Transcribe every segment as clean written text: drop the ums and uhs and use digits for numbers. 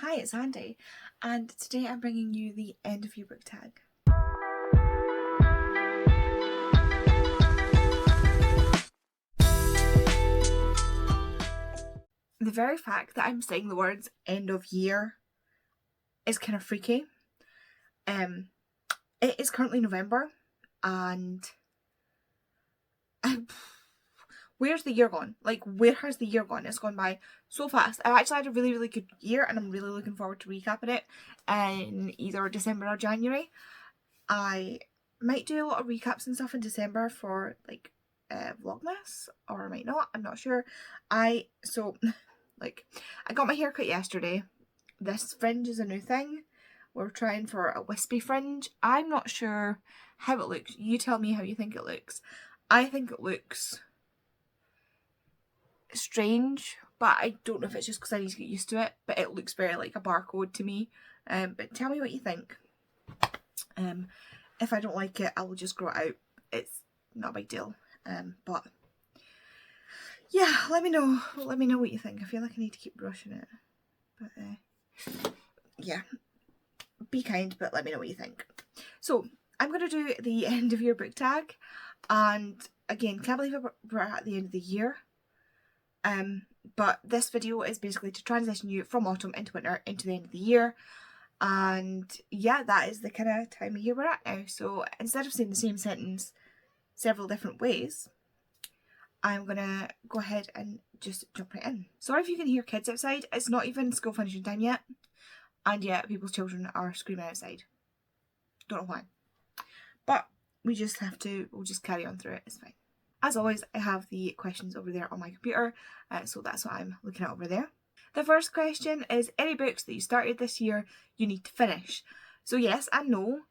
Hi, it's Andy, and today I'm bringing you the end of year book tag. The very fact that I'm saying the words end of year is kind of freaky. It is currently November, and where's the year gone? Like, where has the year gone? It's gone by so fast. I've actually had a really, really good year, and I'm really looking forward to recapping it in either December or January. I might do a lot of recaps and stuff in December for like Vlogmas, or I might not. I'm not sure. I got my hair cut yesterday. This fringe is a new thing. We're trying for a wispy fringe. I'm not sure how it looks. You tell me how you think it looks. I think it looks strange, but I don't know if it's just because I need to get used to it. But it looks very like a barcode to me. But tell me what you think. If I don't like it, I will just grow it out. It's not a big deal. But yeah, let me know. Let me know what you think. I feel like I need to keep brushing it. But yeah, be kind, but let me know what you think. So I'm going to do the end of year book tag. And again, can't believe we're at the end of the year. But this video is basically to transition you from autumn into winter into the end of the year. And yeah, that is the kind of time of year we're at now. So instead of saying the same sentence several different ways, I'm gonna go ahead and just jump right in. Sorry if you can hear kids outside. It's not even school finishing time yet, and yet people's children are screaming outside. Don't know why, but we'll just carry on through it. It's fine. As always, I have the questions over there on my computer, so that's what I'm looking at over there. The first question is, any books that you started this year you need to finish? So yes and no.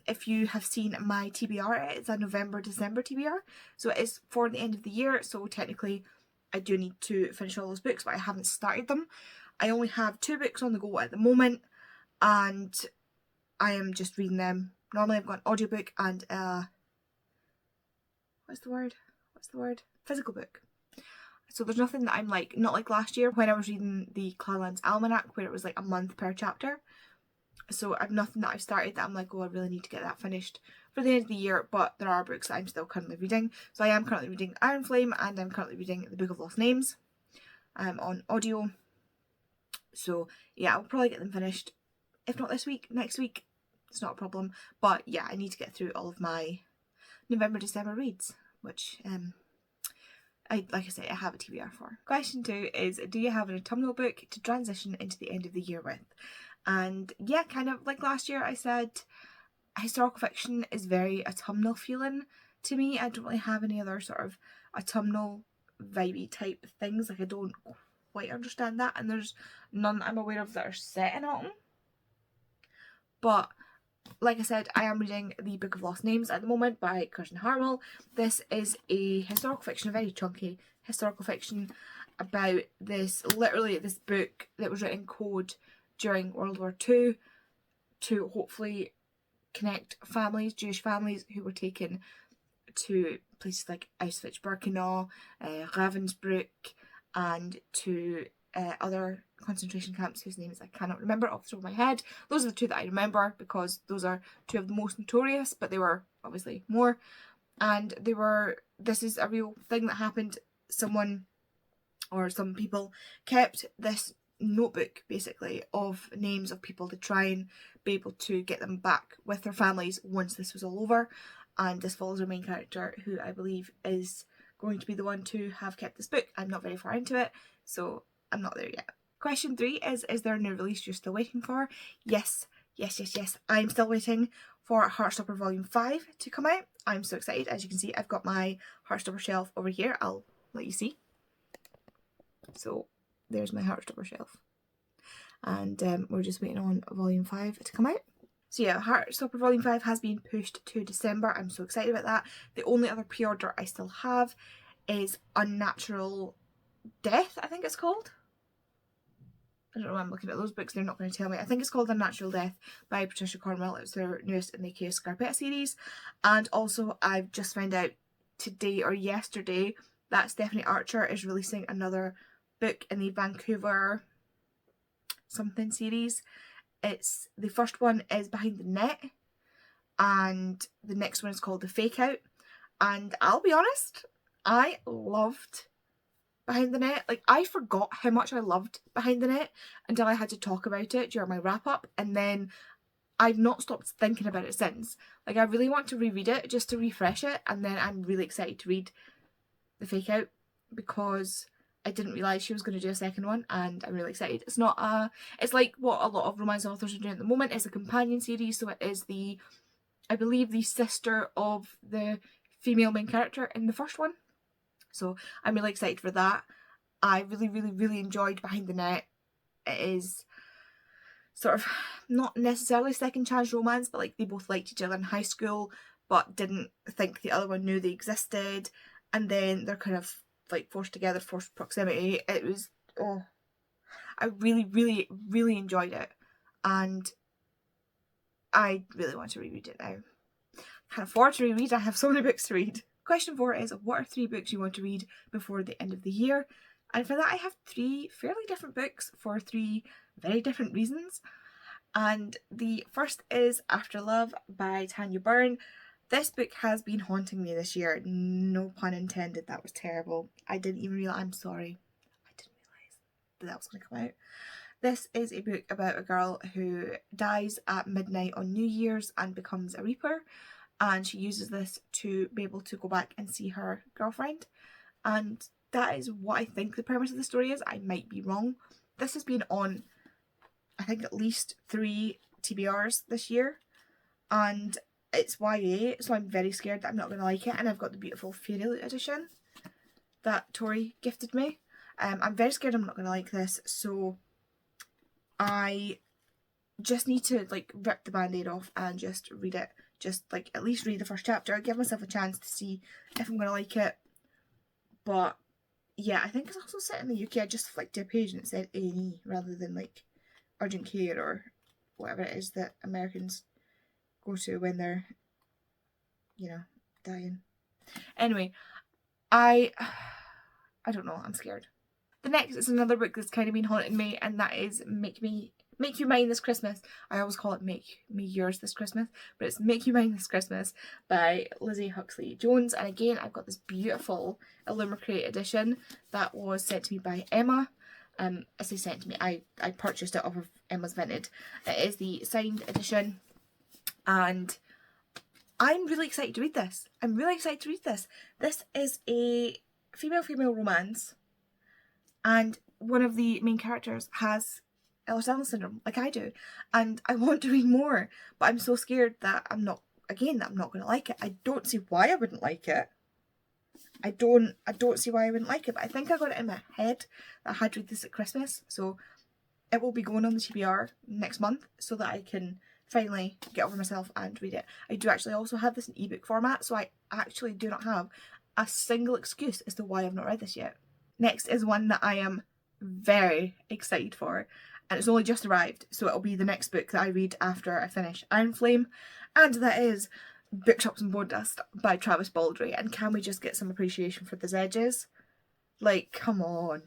If you have seen my TBR, it's a November-December TBR. So it is for the end of the year. So technically I do need to finish all those books, but I haven't started them. I only have 2 books on the go at the moment, and I am just reading them. Normally I've got an audiobook and physical book. So there's nothing that I'm like, not like last year when I was reading the Clarlands Almanac where it was like a month per chapter. So I've nothing that I've started that I'm like, oh, I really need to get that finished for the end of the year. But there are books that I'm still currently reading. So I am currently reading Iron Flame, and I'm currently reading The Book of Lost Names on audio. So yeah, I'll probably get them finished. If not this week, next week. It's not a problem. But yeah, I need to get through all of my November, December reads, which like I say, I have a TBR for. Question 2 is, do you have an autumnal book to transition into the end of the year with? And yeah, kind of like last year I said, historical fiction is very autumnal feeling to me. I don't really have any other sort of autumnal vibey type things. Like, I don't quite understand that, and there's none I'm aware of that are set in autumn. But like I said, I am reading The Book of Lost Names at the moment by Kirsten Harmel. This is a historical fiction, a very chunky historical fiction about this book that was written in code during World War II to hopefully connect families, Jewish families who were taken to places like Auschwitz-Birkenau, Ravensbrück, and to other concentration camps whose names I cannot remember off the top of my head. Those are the 2 that I remember because those are 2 of the most notorious, but they were obviously more. And this is a real thing that happened. Some people kept this notebook basically of names of people to try and be able to get them back with their families once this was all over. And this follows our main character, who I believe is going to be the one to have kept this book. I'm not very far into it, so I'm not there yet. Question 3 is there a new release you're still waiting for? Yes. I'm still waiting for Heartstopper Volume 5 to come out. I'm so excited. As you can see, I've got my Heartstopper shelf over here. I'll let you see. So there's my Heartstopper shelf. And we're just waiting on Volume 5 to come out. So yeah, Heartstopper Volume 5 has been pushed to December. I'm so excited about that. The only other pre-order I still have is Unnatural Death, I think it's called. I don't know why I'm looking at those books, they're not going to tell me. I think it's called Unnatural Death by Patricia Cornwell. It's their newest in the Chaos Scarpetta series. And also, I've just found out today or yesterday that Stephanie Archer is releasing another book in the Vancouver something series. The first one is Behind the Net, and the next one is called The Fake Out. And I'll be honest, I loved Behind the Net. Like, I forgot how much I loved Behind the Net until I had to talk about it during my wrap up, and then I've not stopped thinking about it since. Like, I really want to reread it just to refresh it, and then I'm really excited to read The Fake Out because I didn't realise she was going to do a second one, and I'm really excited. It's like what a lot of romance authors are doing at the moment. It's a companion series, so it is I believe the sister of the female main character in the first one. So I'm really excited for that. I really, really, really enjoyed Behind the Net. It is sort of not necessarily second chance romance, but like they both liked each other in high school but didn't think the other one knew they existed, and then they're kind of like forced together, forced proximity. It was, I really, really, really enjoyed it, and I really want to reread it now. Can't afford to reread, I have so many books to read. Question 4 is, what are 3 books you want to read before the end of the year? And for that I have 3 fairly different books for 3 very different reasons. And the first is After Love by Tanya Byrne. This book has been haunting me this year. No pun intended, that was terrible. I'm sorry. I didn't realise that was going to come out. This is a book about a girl who dies at midnight on New Year's and becomes a reaper. And she uses this to be able to go back and see her girlfriend. And that is what I think the premise of the story is. I might be wrong. This has been on, I think, at least 3 TBRs this year. And it's YA, so I'm very scared that I'm not going to like it. And I've got the beautiful Fairy Loot edition that Tori gifted me. I'm very scared I'm not going to like this. So I just need to like rip the band-aid off and just read it. Just like at least read the first chapter, give myself a chance to see if I'm going to like it. But yeah, I think it's also set in the UK. I just flicked to a page and it said A&E rather than like urgent care or whatever it is that Americans go to when they're, dying. Anyway, I don't know, I'm scared. The next is another book that's kind of been haunting me, and that is Make You Mine This Christmas. I always call it Make Me Yours This Christmas, but it's Make You Mine This Christmas by Lizzie Huxley Jones. And again, I've got this beautiful Illumicrate edition that was sent to me by Emma. I say sent to me, I purchased it off of Emma's Vinted. It is the signed edition, and I'm really excited to read this. This is a female romance, and one of the main characters has Ehlers-Danlos syndrome, like I do, and I want to read more, but I'm so scared that I'm not going to like it. I don't see why I wouldn't like it. I don't see why I wouldn't like it, but I think I got it in my head that I had to read this at Christmas, so it will be going on the TBR next month so that I can finally get over myself and read it. I do actually also have this in ebook format, so I actually do not have a single excuse as to why I've not read this yet. Next is one that I am very excited for, and it's only just arrived, so it'll be the next book that I read after I finish Iron Flame, and that is Bookshops and Bone Dust by Travis Baldry. And can we just get some appreciation for the edges? Like, come on.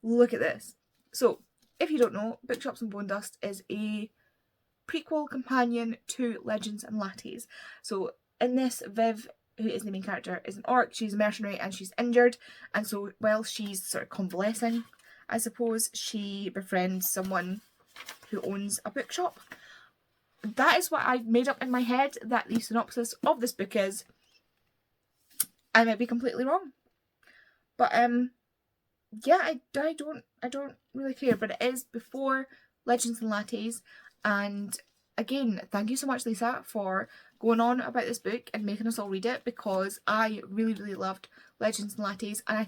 Look at this. So, if you don't know, Bookshops and Bone Dust is a prequel companion to Legends and Lattes. So, in this, Viv, who is the main character, is an orc. She's a mercenary and she's injured. And so, while she's sort of convalescing, I suppose, she befriends someone who owns a bookshop. That is what I've made up in my head that the synopsis of this book is. I might be completely wrong, but yeah, I don't really care. But it is before Legends and Lattes, and again, thank you so much, Lisa, for going on about this book and making us all read it, because I really, really loved Legends and Lattes, and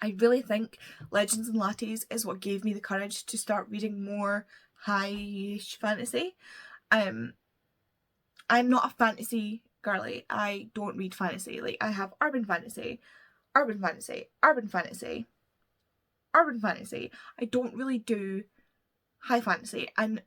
I really think Legends and Lattes is what gave me the courage to start reading more high-ish fantasy. I'm not a fantasy girly. I don't read fantasy. Like, I have urban fantasy. I don't really do high fantasy. And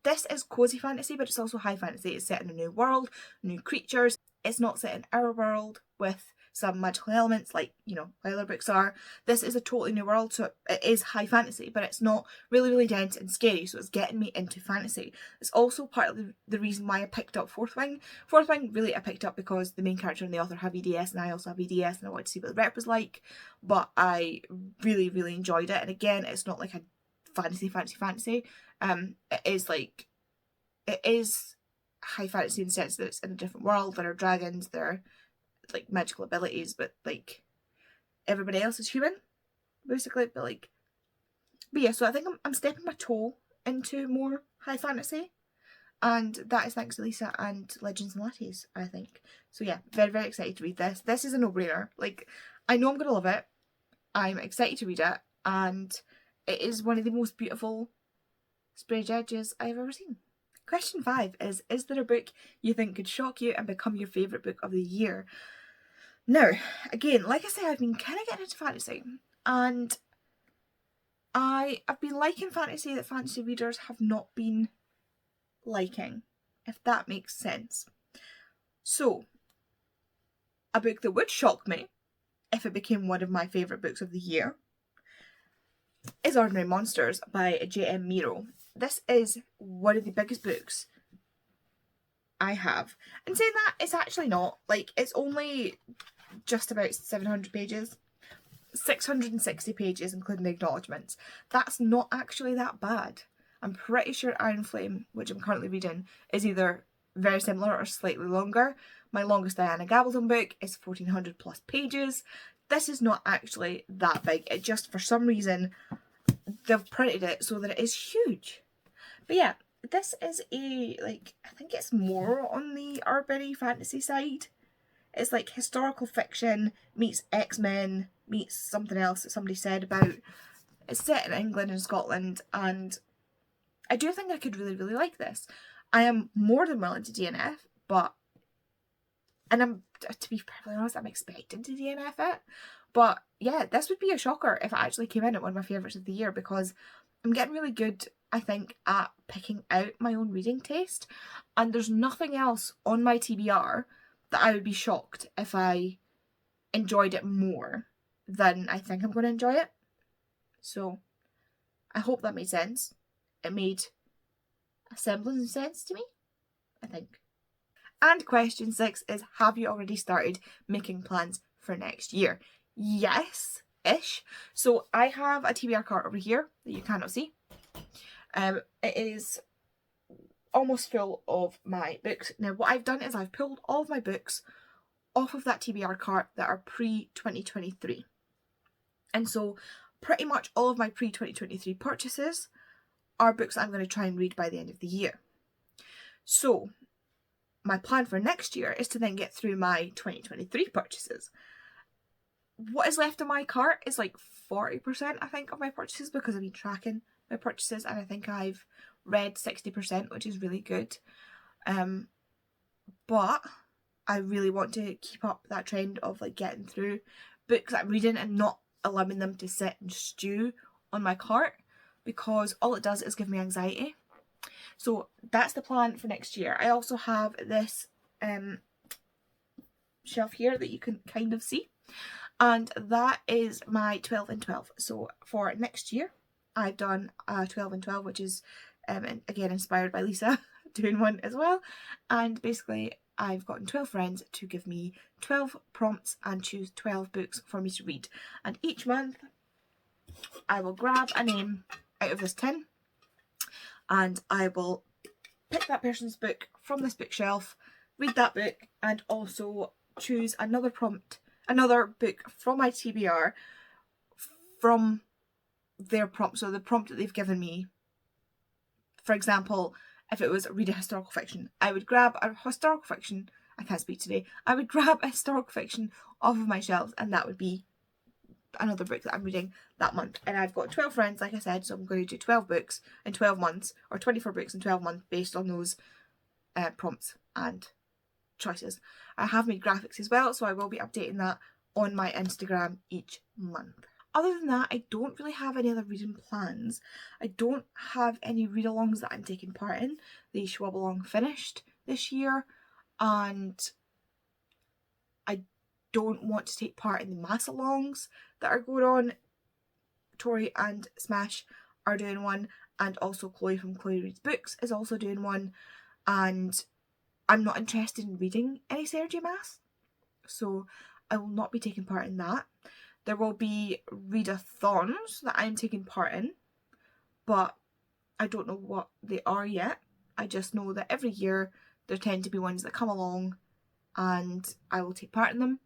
this is cozy fantasy, but it's also high fantasy. It's set in a new world, new creatures. It's not set in our world with some magical elements like, you know, other books are. This is a totally new world, so it is high fantasy, but it's not really, really dense and scary, so it's getting me into fantasy. It's also part of the reason why I picked up Fourth Wing. Fourth Wing, really, I picked up because the main character and the author have EDS, and I also have EDS, and I wanted to see what the rep was like, but I really, really enjoyed it. And again, it's not like a fantasy. It is high fantasy in the sense that it's in a different world. There are dragons, there are like magical abilities, but like everybody else is human, basically. But yeah, so I think I'm stepping my toe into more high fantasy, and that is thanks to Lisa and Legends and Lattes, I think. So yeah, very, very excited to read this. This is a no-brainer. Like, I know I'm gonna love it. I'm excited to read it, and it is one of the most beautiful spread edges I've ever seen. Question 5 is there a book you think could shock you and become your favourite book of the year? Now, again, like I said, I've been kind of getting into fantasy, and I've been liking fantasy that fantasy readers have not been liking, if that makes sense. So, a book that would shock me if it became one of my favourite books of the year is Ordinary Monsters by J.M. Miro. This is one of the biggest books I have. And saying that, it's actually not. Like, it's only just about 700 pages. 660 pages, including the acknowledgements. That's not actually that bad. I'm pretty sure Iron Flame, which I'm currently reading, is either very similar or slightly longer. My longest Diana Gabaldon book is 1400 plus pages. This is not actually that big. It just, for some reason, they've printed it so that it is huge. But yeah, this is I think it's more on the urban fantasy side. It's like historical fiction meets X-Men meets something else that somebody said about. It's set in England and Scotland, and I do think I could really, really like this. I am more than willing to DNF, and to be perfectly honest, I'm expecting to DNF it. But yeah, this would be a shocker if it actually came in at one of my favourites of the year, because I'm getting really good, I think, at picking out my own reading taste, and there's nothing else on my TBR that I would be shocked if I enjoyed it more than I think I'm going to enjoy it. So I hope that made sense. It made a semblance of sense to me, I think. And question 6 is, have you already started making plans for next year? Yes-ish. So I have a TBR cart over here that you cannot see. It is almost full of my books. Now what I've done is I've pulled all of my books off of that TBR cart that are pre-2023. And so pretty much all of my pre-2023 purchases are books that I'm going to try and read by the end of the year. So my plan for next year is to then get through my 2023 purchases. What is left of my cart is like 40%, I think, of my purchases, because I've been tracking my purchases, and I think I've read 60%, which is really good. But I really want to keep up that trend of like getting through books that I'm reading and not allowing them to sit and stew on my cart, because all it does is give me anxiety. So that's the plan for next year. I also have this shelf here that you can kind of see, and that is my 12 and 12. So for next year I've done a 12 and 12, which is again inspired by Lisa doing one as well, and basically I've gotten 12 friends to give me 12 prompts and choose 12 books for me to read, and each month I will grab a name out of this tin and I will pick that person's book from this bookshelf, read that book, and also choose another book from my TBR from their prompt. So the prompt that they've given me, for example, if it was read a historical fiction, I would grab a historical fiction, I can't speak today, I would grab a historical fiction off of my shelves, and that would be another book that I'm reading that month. And I've got 12 friends, like I said, so I'm going to do 12 books in 12 months, or 24 books in 12 months based on those prompts and choices. I have made graphics as well, so I will be updating that on my Instagram each month. Other than that, I don't really have any other reading plans. I don't have any read-alongs that I'm taking part in. The Schwab-along finished this year, and I don't want to take part in the mass alongs that are going on. Tori and Smash are doing one, and also Chloe from Chloe Reads Books is also doing one, and I'm not interested in reading any Sergi Mass, so I will not be taking part in that. There will be readathons that I'm taking part in, but I don't know what they are yet. I just know that every year there tend to be ones that come along and I will take part in them.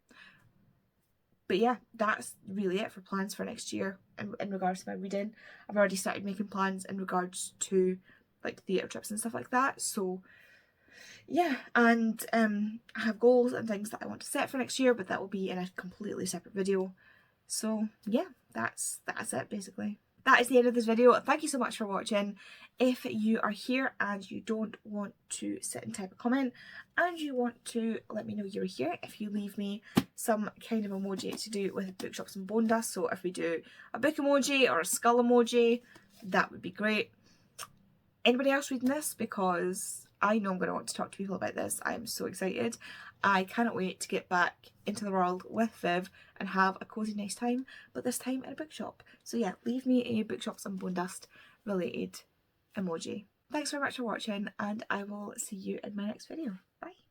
But yeah, that's really it for plans for next year in regards to my reading. I've already started making plans in regards to like theatre trips and stuff like that. So yeah, and I have goals and things that I want to set for next year, but that will be in a completely separate video. So yeah, that's it basically. That is the end of this video. Thank you so much for watching. If you are here and you don't want to sit and type a comment and you want to let me know you're here, if you leave me some kind of emoji to do with bookshops and bone dust, so if we do a book emoji or a skull emoji, that would be great. Anybody else reading this? Because I know I'm going to want to talk to people about this. I'm so excited. I cannot wait to get back into the world with Viv and have a cosy nice time, but this time in a bookshop. So yeah, leave me a bookshops and bone dust related emoji. Thanks very much for watching, and I will see you in my next video. Bye.